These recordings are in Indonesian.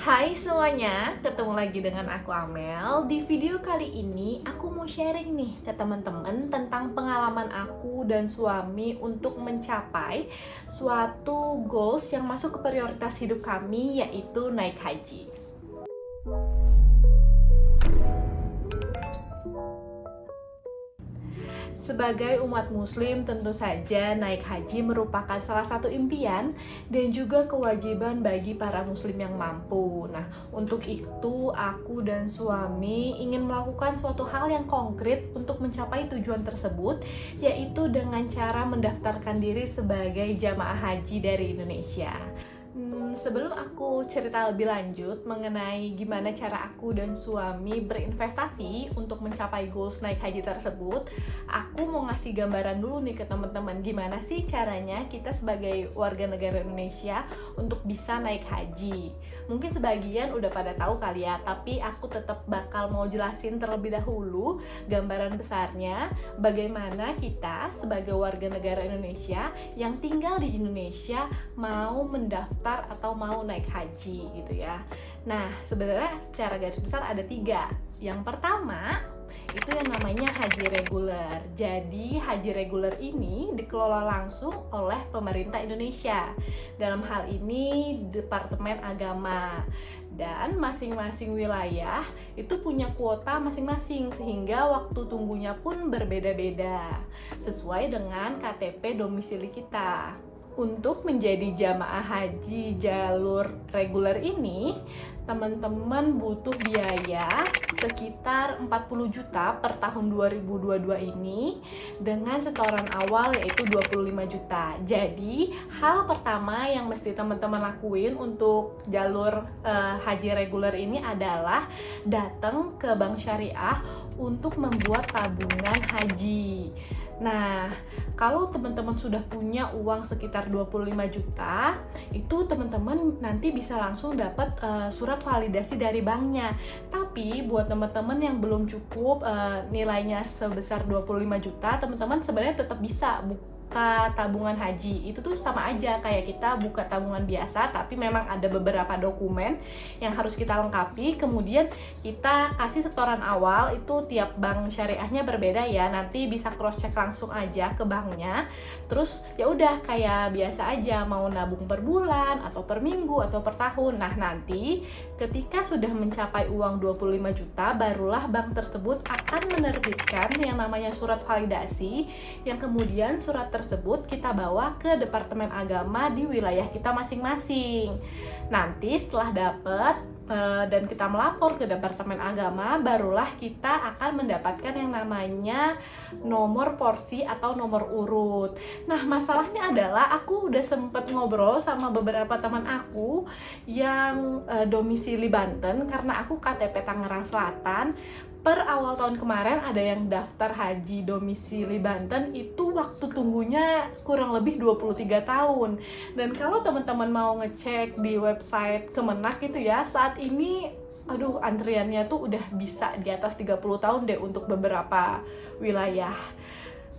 Hai semuanya, ketemu lagi dengan aku Amel. Di video kali ini aku mau sharing nih ke teman-teman tentang pengalaman aku dan suami untuk mencapai suatu goals yang masuk ke prioritas hidup kami, yaitu naik haji. Sebagai umat muslim, tentu saja naik haji merupakan salah satu impian dan juga kewajiban bagi para muslim yang mampu. Nah, untuk itu aku dan suami ingin melakukan suatu hal yang konkret untuk mencapai tujuan tersebut, yaitu dengan cara mendaftarkan diri sebagai jamaah haji dari Indonesia. Sebelum aku cerita lebih lanjut mengenai gimana cara aku dan suami berinvestasi untuk mencapai goals naik haji tersebut, aku mau ngasih gambaran dulu nih ke teman-teman gimana sih caranya kita sebagai warga negara Indonesia untuk bisa naik haji. Mungkin sebagian udah pada tahu kali ya, tapi aku tetap bakal mau jelasin terlebih dahulu gambaran besarnya bagaimana kita sebagai warga negara Indonesia yang tinggal di Indonesia mau mendaftar atau mau naik haji gitu ya. Nah, sebenarnya secara garis besar ada 3. Yang pertama itu yang namanya haji reguler. Jadi haji reguler ini dikelola langsung oleh pemerintah Indonesia. Dalam hal ini Departemen Agama. Dan masing-masing wilayah itu punya kuota masing-masing sehingga waktu tunggunya pun berbeda-beda sesuai dengan KTP domisili kita. Untuk menjadi jamaah haji jalur reguler ini, teman-teman butuh biaya sekitar 40 juta per tahun 2022 ini dengan setoran awal yaitu 25 juta. Jadi, hal pertama yang mesti teman-teman lakuin untuk jalur haji reguler ini adalah datang ke bank syariah untuk membuat tabungan haji. Nah, kalau teman-teman sudah punya uang sekitar 25 juta, itu teman-teman nanti bisa langsung dapat surat validasi dari banknya. Tapi buat teman-teman yang belum cukup nilainya sebesar 25 juta, teman-teman sebenarnya tetap bisa buka tabungan haji. Itu tuh sama aja kayak kita buka tabungan biasa, tapi memang ada beberapa dokumen yang harus kita lengkapi. Kemudian kita kasih setoran awal, itu tiap bank syariahnya berbeda ya. Nanti bisa cross check langsung aja ke banknya. Terus ya udah kayak biasa aja, mau nabung per bulan atau per minggu atau per tahun. Nah, nanti ketika sudah mencapai uang 25 juta, barulah bank tersebut akan menerbitkan yang namanya surat validasi, yang kemudian surat tersebut kita bawa ke Departemen Agama di wilayah kita masing-masing. Nanti setelah dapat dan kita melapor ke Departemen Agama, barulah kita akan mendapatkan yang namanya nomor porsi atau nomor urut. Nah, masalahnya adalah aku udah sempet ngobrol sama beberapa teman aku yang domisili Banten, karena aku KTP Tangerang Selatan. Per awal tahun kemarin ada yang daftar haji domisili Banten, itu waktu tunggunya kurang lebih 23 tahun. Dan kalau teman-teman mau ngecek di website Kemenak gitu ya, saat ini antriannya tuh udah bisa di atas 30 tahun deh untuk beberapa wilayah.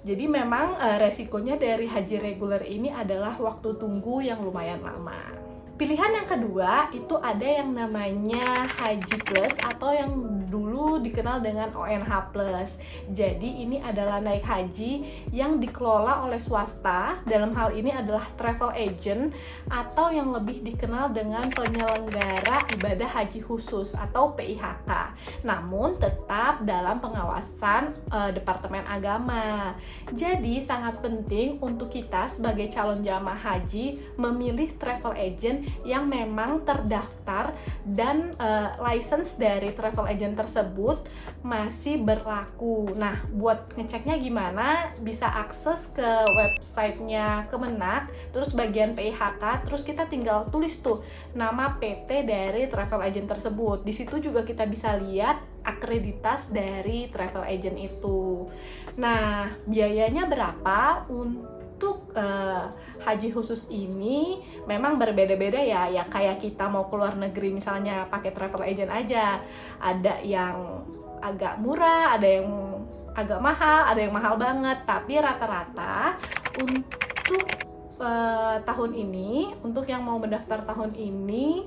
Jadi memang resikonya dari haji reguler ini adalah waktu tunggu yang lumayan lama. Pilihan yang kedua itu ada yang namanya Haji Plus atau yang dulu dikenal dengan ONH Plus. Jadi ini adalah naik haji yang dikelola oleh swasta. Dalam hal ini adalah travel agent atau yang lebih dikenal dengan penyelenggara ibadah haji khusus atau PIHK. Namun tetap dalam pengawasan Departemen Agama. Jadi sangat penting untuk kita sebagai calon jamaah haji memilih travel agent yang memang terdaftar dan license dari travel agent tersebut masih berlaku. Nah, buat ngeceknya gimana? Bisa akses ke websitenya Kemenak, terus bagian PIHK, terus kita tinggal tulis tuh nama PT dari travel agent tersebut. Di situ juga kita bisa lihat akreditas dari travel agent itu. Nah, biayanya berapa untuk haji khusus ini memang berbeda-beda ya. Ya kayak kita mau keluar negeri misalnya pakai travel agent aja, ada yang agak murah, ada yang agak mahal, ada yang mahal banget. Tapi rata-rata untuk tahun ini, untuk yang mau mendaftar tahun ini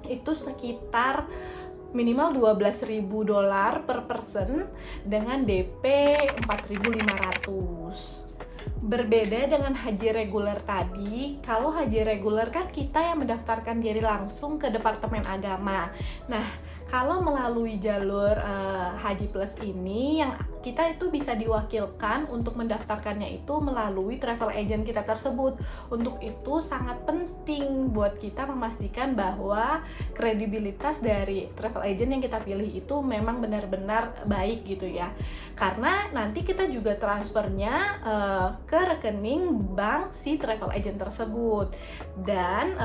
itu sekitar minimal $12.000 per person dengan DP 4.500. Berbeda dengan haji reguler tadi, kalau haji reguler kan kita yang mendaftarkan diri langsung ke Departemen Agama. Nah, kalau melalui jalur Haji Plus ini, yang kita itu bisa diwakilkan untuk mendaftarkannya itu melalui travel agent kita tersebut. Untuk itu sangat penting buat kita memastikan bahwa kredibilitas dari travel agent yang kita pilih itu memang benar-benar baik gitu ya. Karena nanti kita juga transfernya ke rekening bank si travel agent tersebut. Dan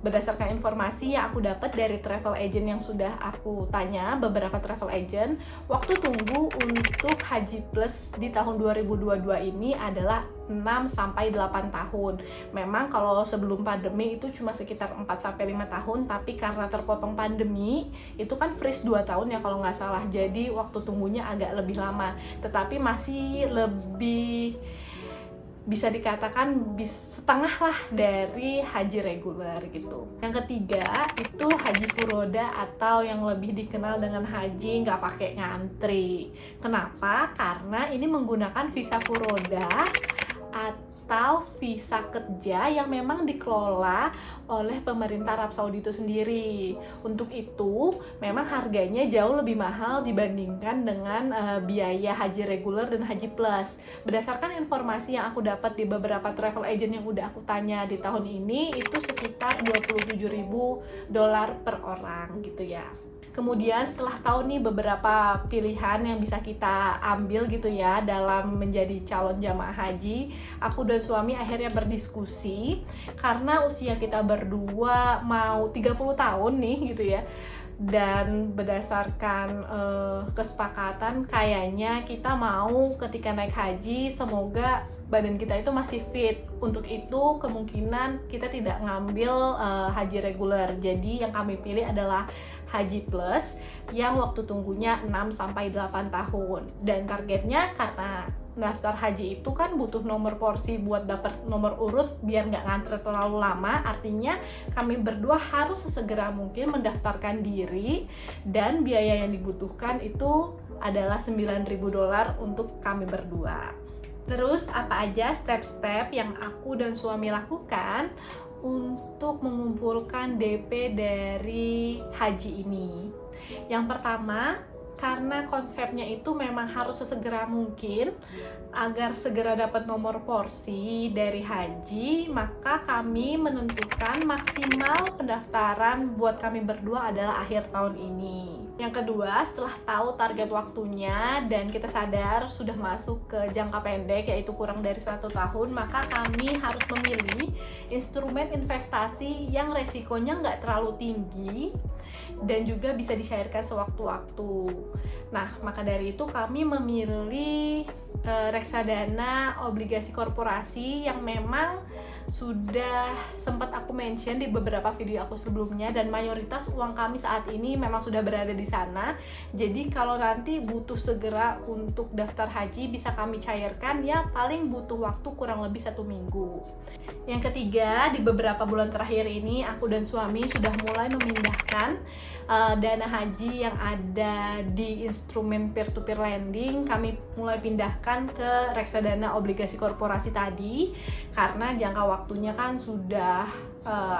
berdasarkan informasi yang aku dapat dari travel agent yang sudah aku tanya, beberapa travel agent, waktu tunggu untuk Haji Plus di tahun 2022 ini adalah 6-8 tahun. Memang kalau sebelum pandemi itu cuma sekitar 4-5 tahun, tapi karena terpotong pandemi itu kan freeze 2 tahun ya kalau nggak salah, jadi waktu tunggunya agak lebih lama, tetapi masih lebih bisa dikatakan setengah lah dari haji reguler gitu. Yang ketiga itu haji furoda atau yang lebih dikenal dengan haji nggak pakai ngantri. Kenapa? Karena ini menggunakan visa furoda atau visa kerja yang memang dikelola oleh pemerintah Arab Saudi itu sendiri. Untuk itu, memang harganya jauh lebih mahal dibandingkan dengan biaya haji reguler dan haji plus. Berdasarkan informasi yang aku dapat di beberapa travel agent yang udah aku tanya di tahun ini, itu sekitar $27.000 per orang gitu ya. Kemudian setelah tahu nih beberapa pilihan yang bisa kita ambil gitu ya dalam menjadi calon jamaah haji, aku dan suami akhirnya berdiskusi karena usia kita berdua mau 30 tahun nih gitu ya. Dan berdasarkan kesepakatan kayaknya kita mau ketika naik haji semoga badan kita itu masih fit. Untuk itu kemungkinan kita tidak ngambil haji reguler. Jadi yang kami pilih adalah Haji Plus yang waktu tunggunya 6-8 tahun. Dan targetnya karena daftar haji itu kan butuh nomor porsi buat dapat nomor urut biar nggak ngantri terlalu lama. Artinya kami berdua harus sesegera mungkin mendaftarkan diri, dan biaya yang dibutuhkan itu adalah $9.000 untuk kami berdua. Terus apa aja step-step yang aku dan suami lakukan untuk mengumpulkan DP dari haji ini? Yang pertama, karena konsepnya itu memang harus sesegera mungkin agar segera dapat nomor porsi dari haji, maka kami menentukan maksimal pendaftaran buat kami berdua adalah akhir tahun ini. Yang kedua, setelah tahu target waktunya dan kita sadar sudah masuk ke jangka pendek yaitu kurang dari 1 tahun, maka kami harus memilih instrumen investasi yang resikonya nggak terlalu tinggi dan juga bisa dicairkan sewaktu-waktu. Nah, maka dari itu kami memilih reksadana obligasi korporasi yang memang sudah sempat aku mention di beberapa video aku sebelumnya, dan mayoritas uang kami saat ini memang sudah berada di sana. Jadi kalau nanti butuh segera untuk daftar haji bisa kami cairkan ya, paling butuh waktu kurang lebih 1 minggu. Yang ketiga, di beberapa bulan terakhir ini aku dan suami sudah mulai memindahkan dana haji yang ada di instrumen peer-to-peer lending. Kami mulai pindahkan ke reksadana obligasi korporasi tadi karena jangka waktunya kan sudah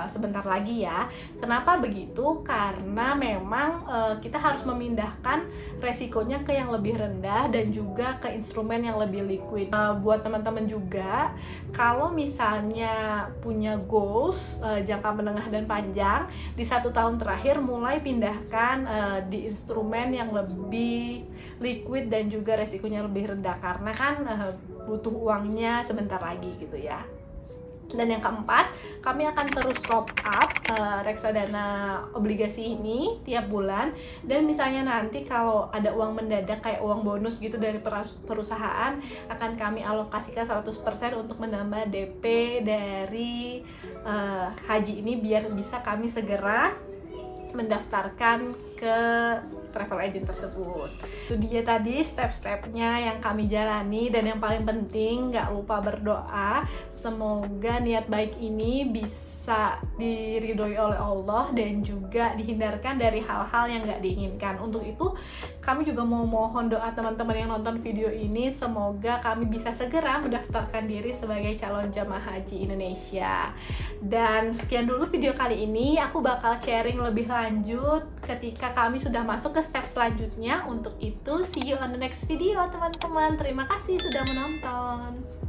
sebentar lagi ya. Kenapa begitu? Karena memang kita harus memindahkan resikonya ke yang lebih rendah dan juga ke instrumen yang lebih liquid. Buat teman-teman juga, kalau misalnya punya goals jangka menengah dan panjang, di 1 tahun terakhir mulai pindahkan di instrumen yang lebih liquid dan juga resikonya lebih rendah, karena kan butuh uangnya sebentar lagi gitu ya. Dan yang keempat, kami akan terus top up reksadana obligasi ini tiap bulan. Dan misalnya nanti kalau ada uang mendadak kayak uang bonus gitu dari perusahaan, akan kami alokasikan 100% untuk menambah DP dari haji ini biar bisa kami segera mendaftarkan ke travel agent tersebut. Itu dia tadi step-stepnya yang kami jalani, dan yang paling penting gak lupa berdoa semoga niat baik ini bisa diridhoi oleh Allah dan juga dihindarkan dari hal-hal yang gak diinginkan. Untuk itu kami juga mau mohon doa teman-teman yang nonton video ini, semoga kami bisa segera mendaftarkan diri sebagai calon jamaah haji Indonesia. Dan sekian dulu video kali ini, aku bakal sharing lebih lanjut ketika kami sudah masuk ke step selanjutnya. Untuk itu see you on the next video teman-teman. Terima kasih sudah menonton.